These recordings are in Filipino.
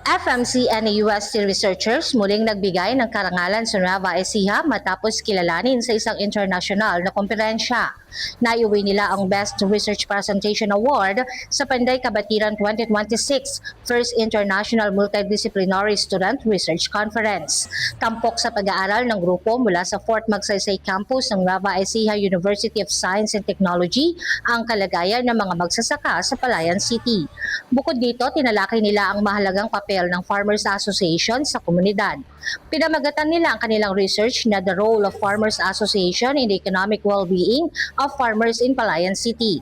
FMC and UST researchers muling nagbigay ng karangalan sa Nueva Ecija matapos kilalanin sa isang internasyonal na komperensya. Naiuwi nila ang Best Research Presentation Award sa Panday Kabatiran 2026 First International Multidisciplinary Student Research Conference. Tampok sa pag-aaral ng grupo mula sa Fort Magsaysay Campus ng Nueva Ecija University of Science and Technology ang kalagayan ng mga magsasaka sa Palayan City. Bukod dito, tinalakay nila ang mahalagang papel ng Farmers Association sa komunidad. Pinamagatan nila ang kanilang research na The Role of Farmers Association in the Economic Well-being of Farmers in Palayan City.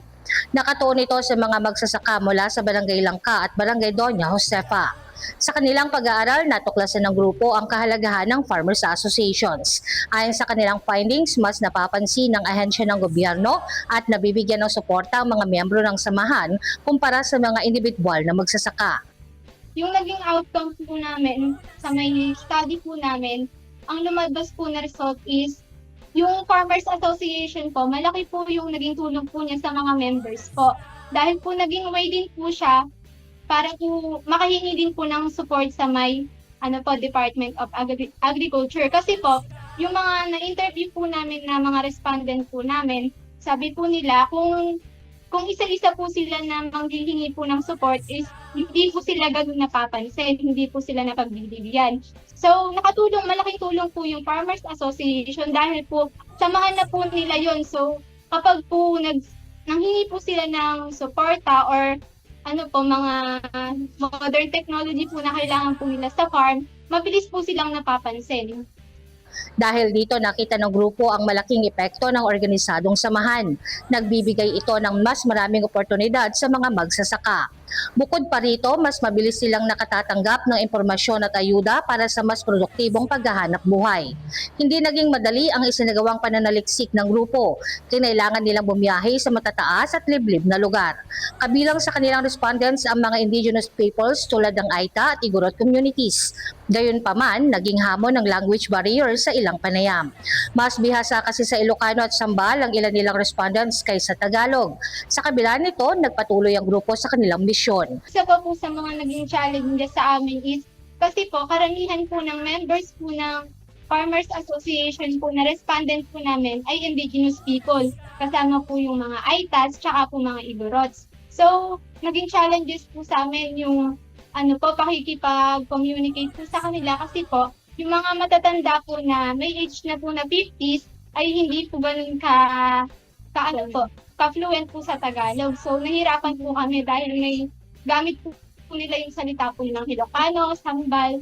Nakatuon ito sa mga magsasaka mula sa Barangay Langka at Barangay Doña Josefa. Sa kanilang pag-aaral, natuklasan ng grupo ang kahalagahan ng Farmers Associations. Ayon sa kanilang findings, mas napapansin ng ahensya ng gobyerno at nabibigyan ng suporta ang mga miyembro ng samahan kumpara sa mga individual na magsasaka. Yung naging outcome po namin sa may study po namin, ang lumabas po na result is yung Farmers Association po, malaki po yung naging tulong po niya sa mga members po. Dahil po naging way din po siya para po makahingi din po ng support sa may Department of Agriculture. Kasi po, yung mga na-interview po namin na mga respondent po namin, sabi po nila kung isa-isa po sila na manghihingi po ng support is hindi po sila ganun napapansin, hindi po sila napagbibigyan. So, malaking tulong po yung Farmers Association dahil po samahan na po nila yon. So, kapag po nanghingi po sila ng suporta or mga modern technology po na kailangan po nila sa farm, mabilis po silang napapansin. Dahil dito nakita ng grupo ang malaking epekto ng organisadong samahan. Nagbibigay ito ng mas maraming oportunidad sa mga magsasaka. Bukod pa rito, mas mabilis silang nakatatanggap ng impormasyon at ayuda para sa mas produktibong paghahanap buhay. Hindi naging madali ang isinagawang pananaliksik ng grupo. Kinailangan nilang bumiyahe sa matataas at liblib na lugar. Kabilang sa kanilang respondents ang mga indigenous peoples tulad ng Aita at Igorot communities. Gayunpaman, naging hamon ng language barrier sa ilang panayam. Mas bihasa kasi sa Ilocano at Sambal ang ilan nilang respondents kaysa Tagalog. Sa kabila nito, nagpatuloy ang grupo sa kanilang misyon. Isa pa po sa mga naging challenge sa amin is kasi po karamihan po ng members po ng Farmers Association po na respondent po namin ay indigenous people. Kasama po yung mga Aitas tsaka po mga Igorots. So, naging challenges po sa amin yung pakikipag-communicate po sa kanila kasi po yung mga matatanda po na may age na po na 50s ay hindi po ganun ka-fluent po sa Tagalog. So, nahirapan po kami dahil may gamit po nila yung salita po ng Ilocano, Sambal.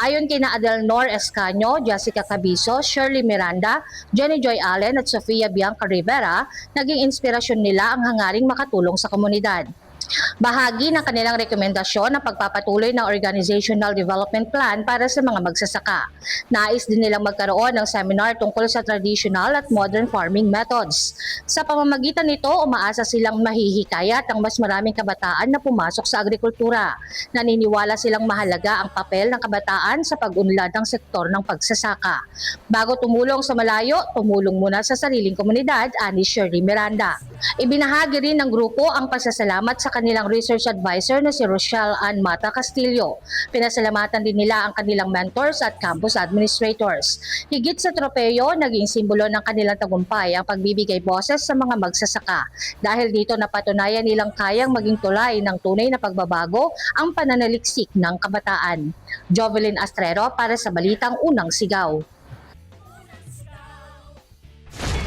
Ayon kina Adelnor Escanio, Jessica Cabiso, Shirley Miranda, Jenny Joy Allen at Sofia Bianca Rivera, naging inspirasyon nila ang hangaring makatulong sa komunidad. Bahagi ng kanilang rekomendasyon ang pagpapatuloy ng Organizational Development Plan para sa mga magsasaka. Nais din nilang magkaroon ng seminar tungkol sa traditional at modern farming methods. Sa pamamagitan nito, umaasa silang mahihikayat ang mas maraming kabataan na pumasok sa agrikultura. Naniniwala silang mahalaga ang papel ng kabataan sa pag-unlad ng sektor ng pagsasaka. Bago tumulong sa malayo, tumulong muna sa sariling komunidad, ani Shirley Miranda. Ibinahagi rin ng grupo ang pasasalamat sa kanilang research advisor na si Rochelle Ann Mata Castillo. Pinasalamatan din nila ang kanilang mentors at campus administrators. Higit sa tropeyo, naging simbolo ng kanilang tagumpay ang pagbibigay boses sa mga magsasaka. Dahil dito napatunayan nilang kayang maging tulay ng tunay na pagbabago ang pananaliksik ng kabataan. Jovelyn Astrero para sa Balitang Unang Sigaw.